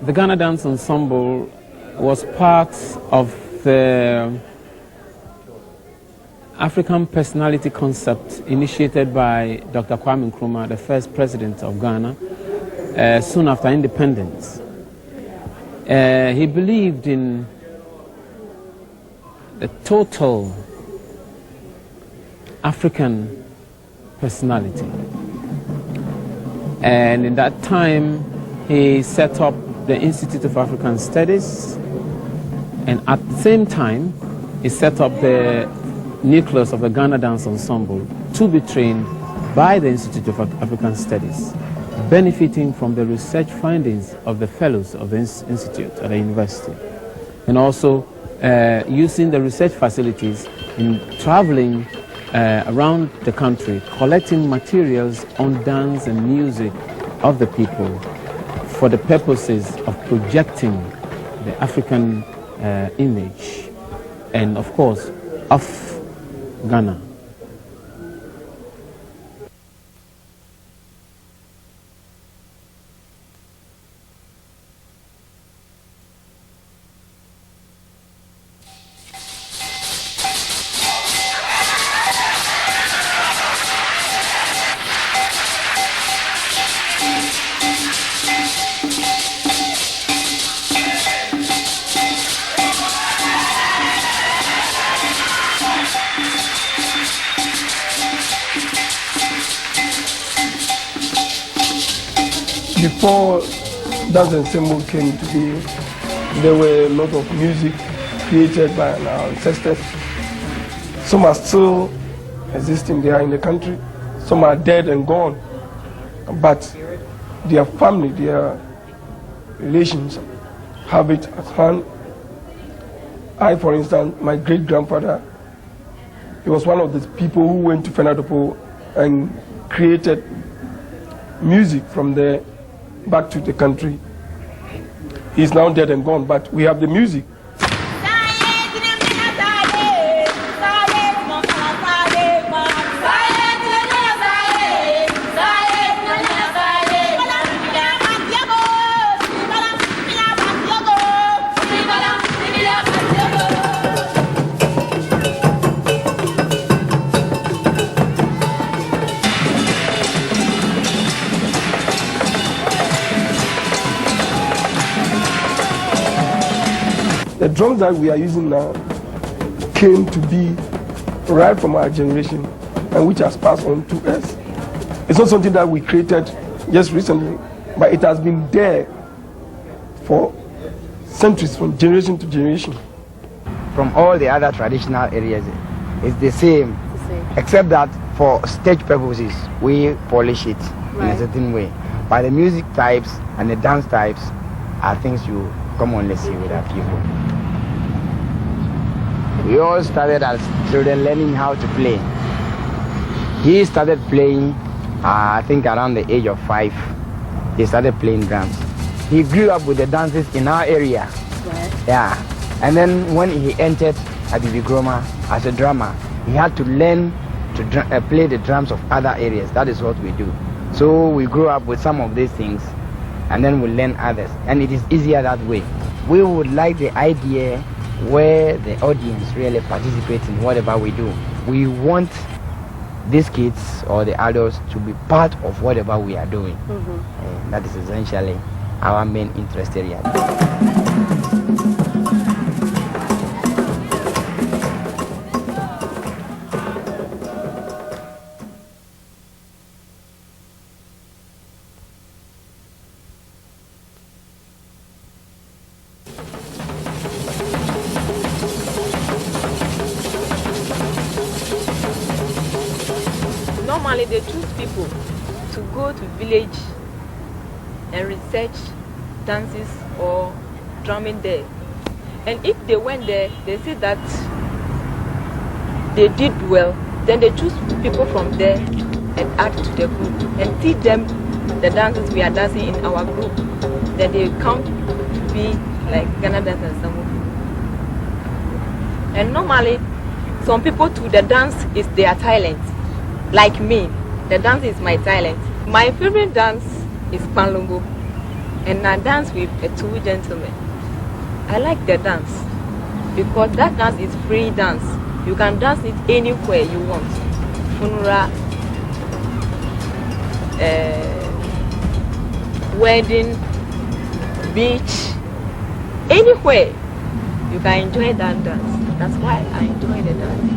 The Ghana Dance Ensemble was part of the African personality concept initiated by Dr. Kwame Nkrumah, the first president of Ghana, soon after independence. He believed in the total African personality. And in that time, he set up the Institute of African Studies, and at the same time, he set up the nucleus of the Ghana Dance Ensemble to be trained by the Institute of African Studies, benefiting from the research findings of the fellows of the institute at the university, and also using the research facilities in traveling around the country, collecting materials on dance and music of the people for the purposes of projecting the African image and, of course, of Ghana. Before Dance Ensemble came to be, there were a lot of music created by our ancestors. Some are still existing there in the country, some are dead and gone, but their family, their relations have it at hand. I, for instance, my great-grandfather, he was one of the people who went to Fenadopo and created music from there back to the country. He's now dead and gone, but we have the music. The drums that we are using now came to be right from our generation and which has passed on to us. It's not something that we created just recently, but it has been there for centuries, from generation to generation. From all the other traditional areas, it's the same, except that for stage purposes, we polish it in a certain way. But the music types and the dance types are things you commonly see with our people. We all started as children learning how to play. He started playing, I think around the age of 5. He started playing drums. He grew up with the dances in our area. Yeah. And then when he entered at the Groma as a drummer, he had to learn to play the drums of other areas. That is what we do. So we grew up with some of these things, and then we learn others. And it is easier that way. We would like the idea where the audience really participates in whatever we do. We want these kids or the adults to be part of whatever we are doing. And that is essentially our main interest area. Normally they choose people to go to village and research dances or drumming there. And if they went there, they see that they did well, then they choose people from there and add to the group and teach them the dances we are dancing in our group. Then they come to be like Ghana Dance Ensemble. And normally, some people too, the dance is their talent. Like me, the dance is my talent. My favorite dance is Panlongo. and I dance with two gentlemen. I like the dance because that dance is free dance. You can dance it anywhere you want. Funeral, wedding, beach, anywhere you can enjoy that dance. That's why I enjoy the dance.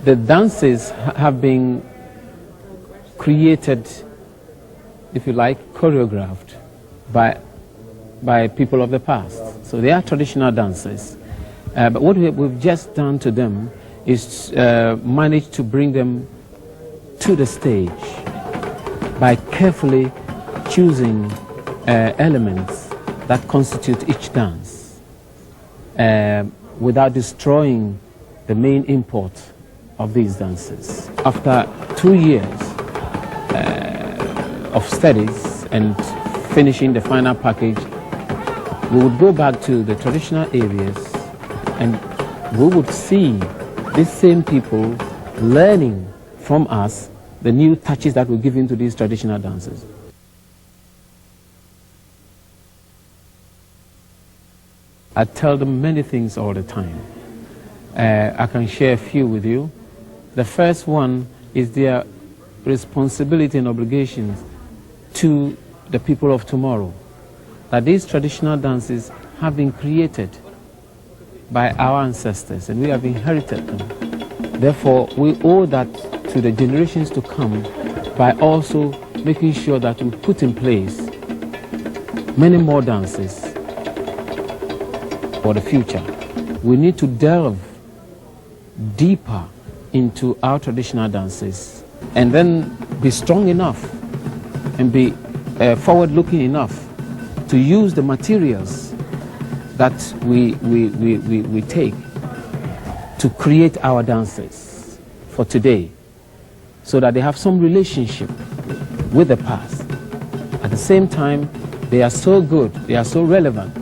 The dances have been created, if you like, choreographed by people of the past. So they are traditional dances. But what we've just done to them is manage to bring them to the stage by carefully choosing elements that constitute each dance without destroying the main import of these dances. After 2 years of studies and finishing the final package, we would go back to the traditional areas and we would see these same people learning from us the new touches that we give into these traditional dances. I tell them many things all the time. I can share a few with you. The first one is their responsibility and obligations to the people of tomorrow. That these traditional dances have been created by our ancestors and we have inherited them. Therefore, we owe that to the generations to come by also making sure that we put in place many more dances for the future. We need to delve deeper into our traditional dances and then be strong enough and be forward-looking enough to use the materials that we take to create our dances for today so that they have some relationship with the past. At the same time, they are so good, they are so relevant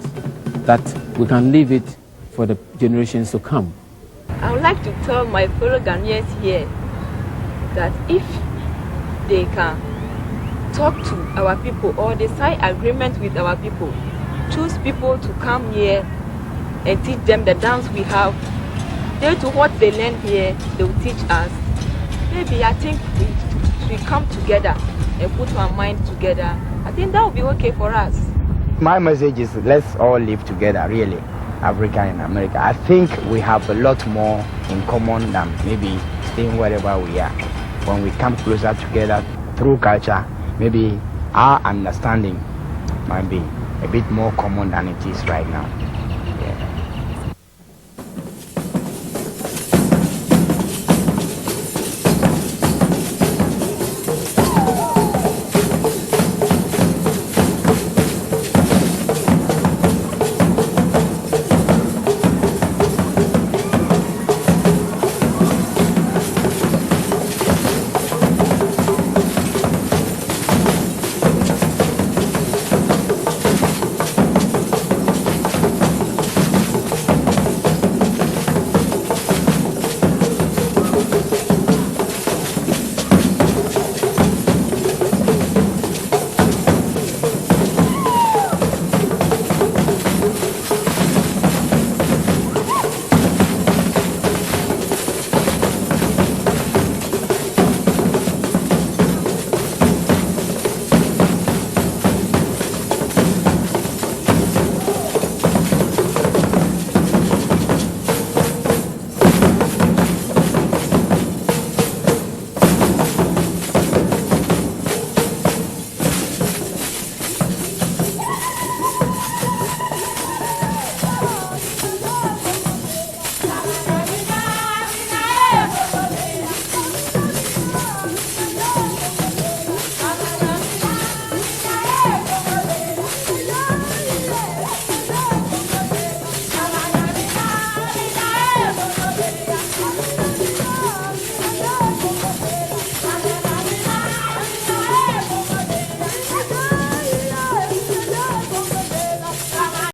that we can leave it for the generations to come. I would like to tell my fellow Ghanaians here that if they can talk to our people or they sign agreement with our people, choose people to come here and teach them the dance we have, they to what they learn here, they will teach us. Maybe I think we come together and put our mind together. I think that will be okay for us. My message is let's all live together, really. Africa and America. I think we have a lot more in common than maybe staying wherever we are. When we come closer together through culture, maybe our understanding might be a bit more common than it is right now. Yeah.